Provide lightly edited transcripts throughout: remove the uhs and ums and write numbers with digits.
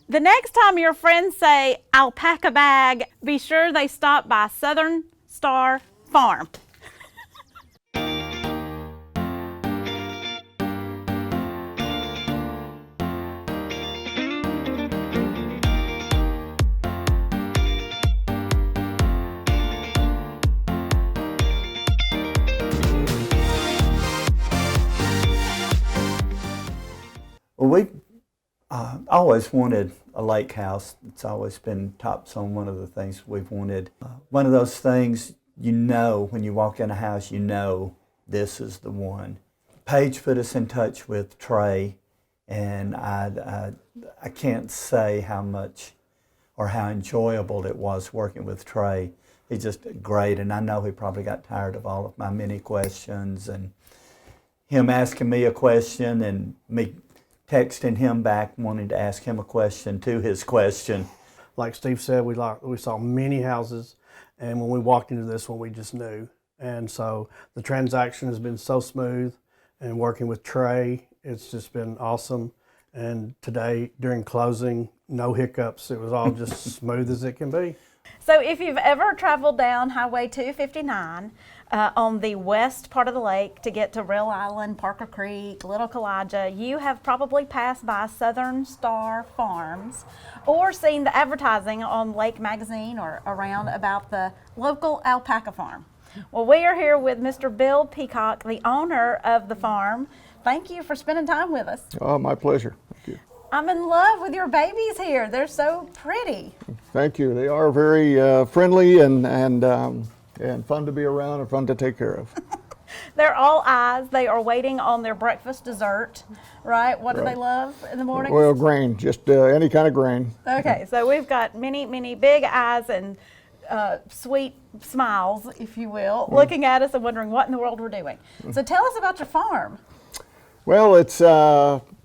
The next time your friends say alpaca bag, be sure they stop by Southern Star Farm. Well, we always wanted a lake house. It's always been tops on one of the things we've wanted. One of those things, you know, when you walk in a house, you know this is the one. Paige put us in touch with Trey, and I can't say how much or how enjoyable it was working with Trey. He's just great, and I know he probably got tired of all of my many questions and him asking me a question and me texting him back wanting to ask him a question to his question. Like Steve said, we saw many houses, and when we walked into this one, we just knew. And so the transaction has been so smooth, and working with Trey, it's just been awesome. And today, during closing, no hiccups. It was all just smooth as it can be. So if you've ever traveled down Highway 259 on the west part of the lake to get to Real Island, Parker Creek, Little Kalijah, you have probably passed by Southern Star Farms or seen the advertising on Lake Magazine or around about the local alpaca farm. Well, we are here with Mr. Bill Peacock, the owner of the farm. Thank you for spending time with us. Oh, my pleasure. Thank you. I'm in love with your babies here. They're so pretty. Thank you. They are very friendly and fun to be around and fun to take care of. They're all eyes. They are waiting on their breakfast dessert, right? What do they love in the morning? Well, grain, just any kind of grain. Okay, so we've got many, many big eyes and sweet smiles, if you will, looking at us and wondering what in the world we're doing. So tell us about your farm. Well, it's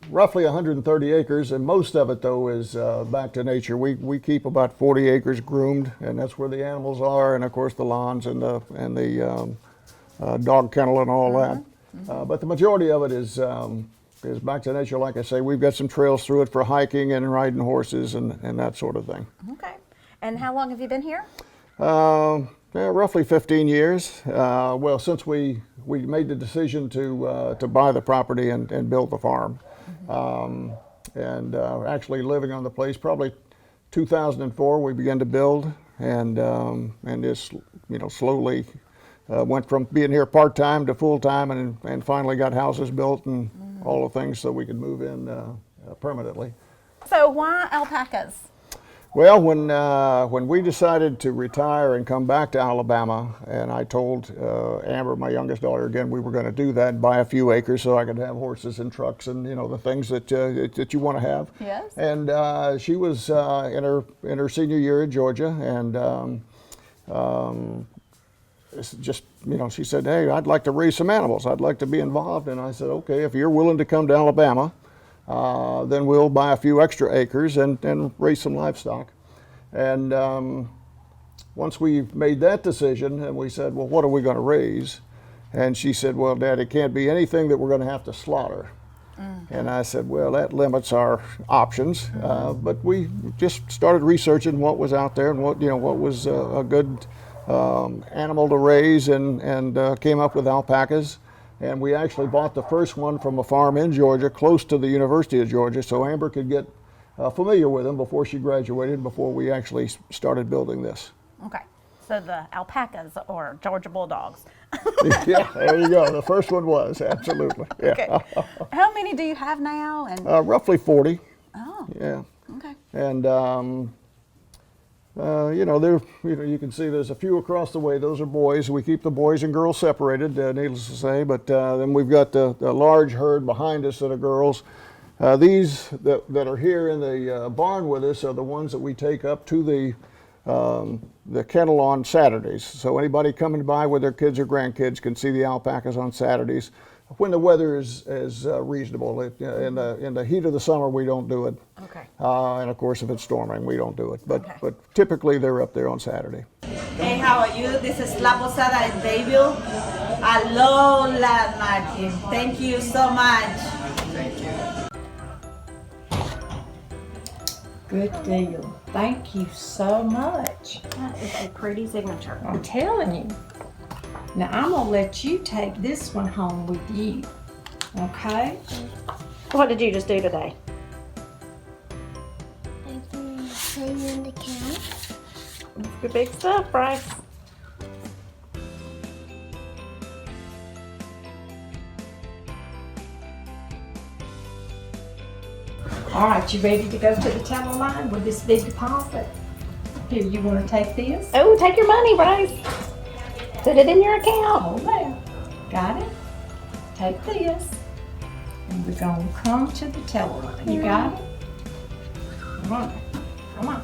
roughly 130 acres, and most of it, though, is back to nature. We keep about 40 acres groomed, and that's where the animals are, and of course the lawns and the dog kennel and all that. But the majority of it is back to nature. Like I say, we've got some trails through it for hiking and riding horses and that sort of thing. Okay. And how long have you been here? Roughly 15 years. Well, since we made the decision to buy the property and build the farm. Actually living on the place, probably 2004 we began to build, and just slowly went from being here part-time to full-time, and finally got houses built and all the things so we could move in permanently. So why alpacas? Well, when we decided to retire and come back to Alabama, and I told Amber, my youngest daughter, again, we were going to do that, buy a few acres so I could have horses and trucks and the things that you want to have. Yes. And she was in her senior year at Georgia, and just she said, "Hey, I'd like to raise some animals. I'd like to be involved." And I said, "Okay, if you're willing to come to Alabama, then we'll buy a few extra acres and raise some livestock." And once we made that decision, and we said, "Well, what are we going to raise?" And she said, "Well, Dad, it can't be anything that we're going to have to slaughter." And I said, "Well, that limits our options." But we just started researching what was out there and what was a good animal to raise, and came up with alpacas. And we actually bought the first one from a farm in Georgia, close to the University of Georgia, so Amber could get familiar with them before she graduated, before we actually started building this. Okay, so the alpacas or Georgia Bulldogs. Yeah, there you go. The first one was, absolutely. Yeah. Okay. How many do you have now? And roughly 40. Oh. Yeah. Okay. And you can see there's a few across the way. Those are boys. We keep the boys and girls separated, needless to say. But then we've got the large herd behind us that are girls. These that are here in the barn with us are the ones that we take up to the kennel on Saturdays. So anybody coming by with their kids or grandkids can see the alpacas on Saturdays when the weather is reasonable. In the heat of the summer, we don't do it. Okay. And of course, if it's storming, we don't do it. But typically, they're up there on Saturday. Hey, how are you? This is La Posada in Bayview. I love La Martin. Thank you so much. Thank you. Good deal. Thank you so much. That is a pretty signature. I'm telling you. Now I'm gonna let you take this one home with you. Okay? What did you just do today? I can put you in the can. It's good big stuff, Bryce. All right, you ready to go to the teller line with this big deposit? Here, you wanna take this? Oh, take your money, Bryce. Put it in your account. Hold there. Got it? Take this. And we're gonna come to the teller line. You got it? Come on. Come on.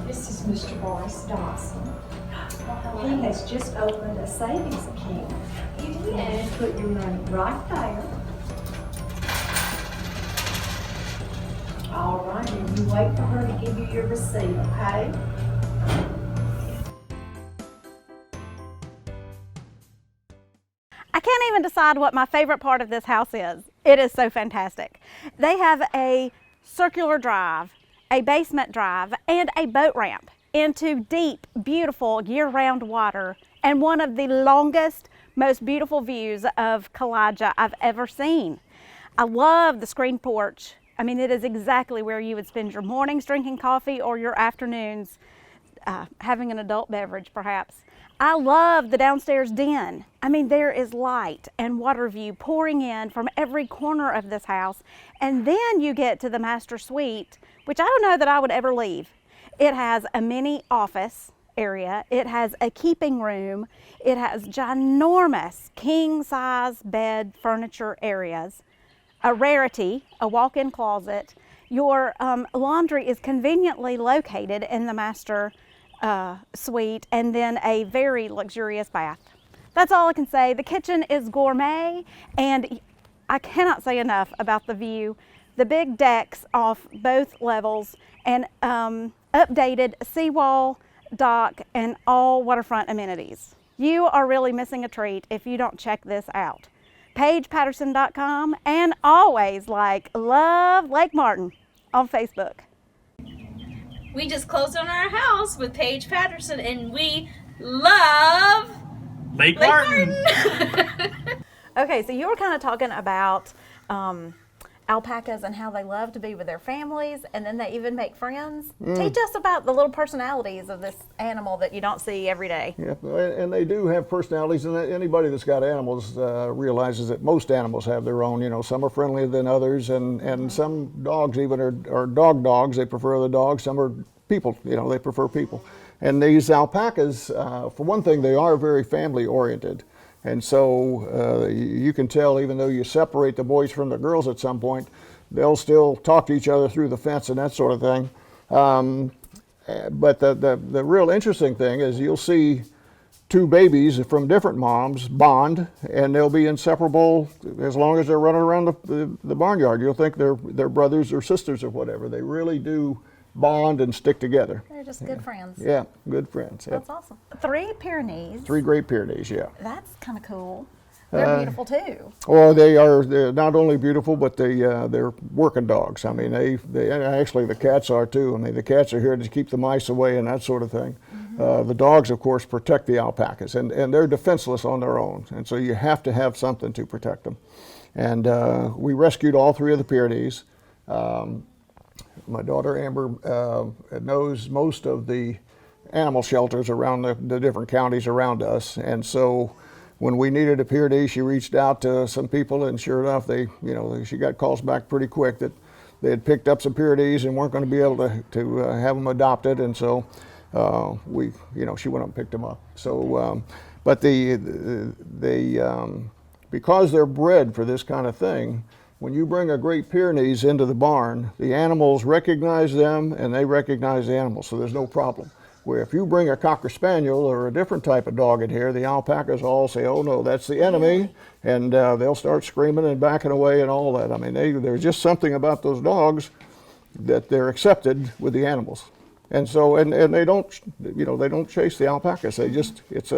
This is Mr. Boris Dawson. He has just opened a savings account. And put your money right there. All right, and you wait for her to give you your receipt, okay? I can't even decide what my favorite part of this house is. It is so fantastic. They have a circular drive, a basement drive, and a boat ramp into deep, beautiful year-round water and one of the longest, most beautiful views of Kalijah I've ever seen. I love the screened porch. I mean, it is exactly where you would spend your mornings drinking coffee or your afternoons having an adult beverage, perhaps. I love the downstairs den. I mean, there is light and water view pouring in from every corner of this house. And then you get to the master suite, which I don't know that I would ever leave. It has a mini office area. It has a keeping room. It has ginormous king-size bed furniture areas, a rarity, a walk-in closet. Your laundry is conveniently located in the master suite, and then a very luxurious bath. That's all I can say. The kitchen is gourmet, and I cannot say enough about the view. The big decks off both levels, and updated seawall, dock, and all waterfront amenities. You are really missing a treat if you don't check this out. PaigePatterson.com, and always love Lake Martin on Facebook. We just closed on our house with Paige Patterson, and we love Lake Martin. Okay, so you were kind of talking about alpacas and how they love to be with their families, and then they even make friends. Teach us about the little personalities of this animal that you don't see every day. Yeah, and they do have personalities, and anybody that's got animals realizes that most animals have their own. You know, some are friendlier than others, and some dogs even are dogs. They prefer the dogs. Some are people. You know, they prefer people. And these alpacas, for one thing, they are very family oriented. And so you can tell, even though you separate the boys from the girls at some point, they'll still talk to each other through the fence and that sort of thing. But the real interesting thing is you'll see two babies from different moms bond, and they'll be inseparable as long as they're running around the barnyard. You'll think they're brothers or sisters or whatever. They really do bond and stick together. They're just good friends. Yeah, good friends. Yeah. That's awesome. 3 Pyrenees. 3 Great Pyrenees, yeah. That's kind of cool. They're beautiful they're Well, they're not only beautiful, but they're working dogs. I mean, they actually, the cats are too. I mean, the cats are here to keep the mice away and that sort of thing. The dogs, of course, protect the alpacas, and they're defenseless on their own. And so you have to have something to protect them. And we rescued all 3 of the Pyrenees. My daughter Amber knows most of the animal shelters around the different counties around us, and so when we needed a Pyrenee, she reached out to some people, and sure enough, she got calls back pretty quick that they had picked up some Pyrenees and weren't going to be able to have them adopted, and so she went up and picked them up. So, but because they're bred for this kind of thing. When you bring a Great Pyrenees into the barn, the animals recognize them and they recognize the animals, so there's no problem. Where if you bring a Cocker Spaniel or a different type of dog in here, the alpacas all say, oh no, that's the enemy, and they'll start screaming and backing away and all that. I mean, there's just something about those dogs that they're accepted with the animals. And so, and they don't, they don't chase the alpacas. They just, it's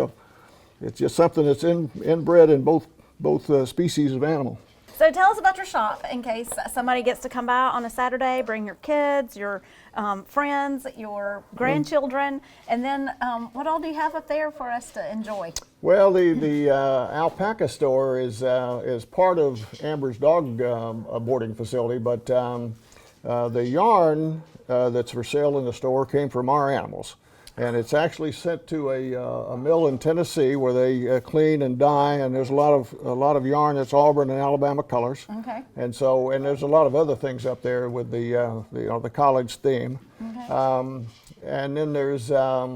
it's just something that's inbred in both species of animal. So tell us about your shop in case somebody gets to come by on a Saturday. Bring your kids, your friends, your grandchildren, and then what all do you have up there for us to enjoy? Well, the alpaca store is part of Amber's dog boarding facility, but the yarn that's for sale in the store came from our animals. And it's actually sent to a mill in Tennessee where they clean and dye, and there's a lot of yarn that's Auburn and Alabama colors. Okay. And there's a lot of other things up there with the college theme. Okay. And then there's throw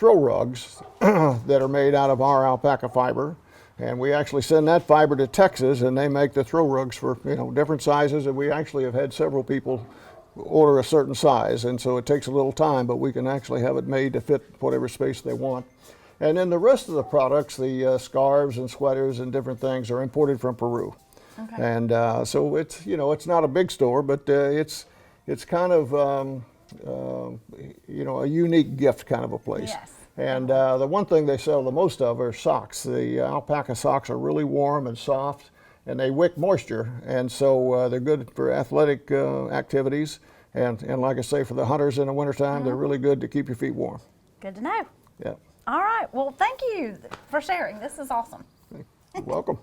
rugs that are made out of our alpaca fiber. And we actually send that fiber to Texas, and they make the throw rugs for different sizes. And we actually have had several people order a certain size, and so it takes a little time, but we can actually have it made to fit whatever space they want. And then the rest of the products, the scarves and sweaters and different things, are imported from Peru. Okay. And so it's it's not a big store, but it's kind of a unique gift kind of a place. Yes. And the one thing they sell the most of are socks. The alpaca socks are really warm and soft, and they wick moisture, and so they're good for athletic activities, and like I say, for the hunters in the wintertime, they're really good to keep your feet warm. Good to know. Yeah. All right. Well, thank you for sharing. This is awesome. You're welcome.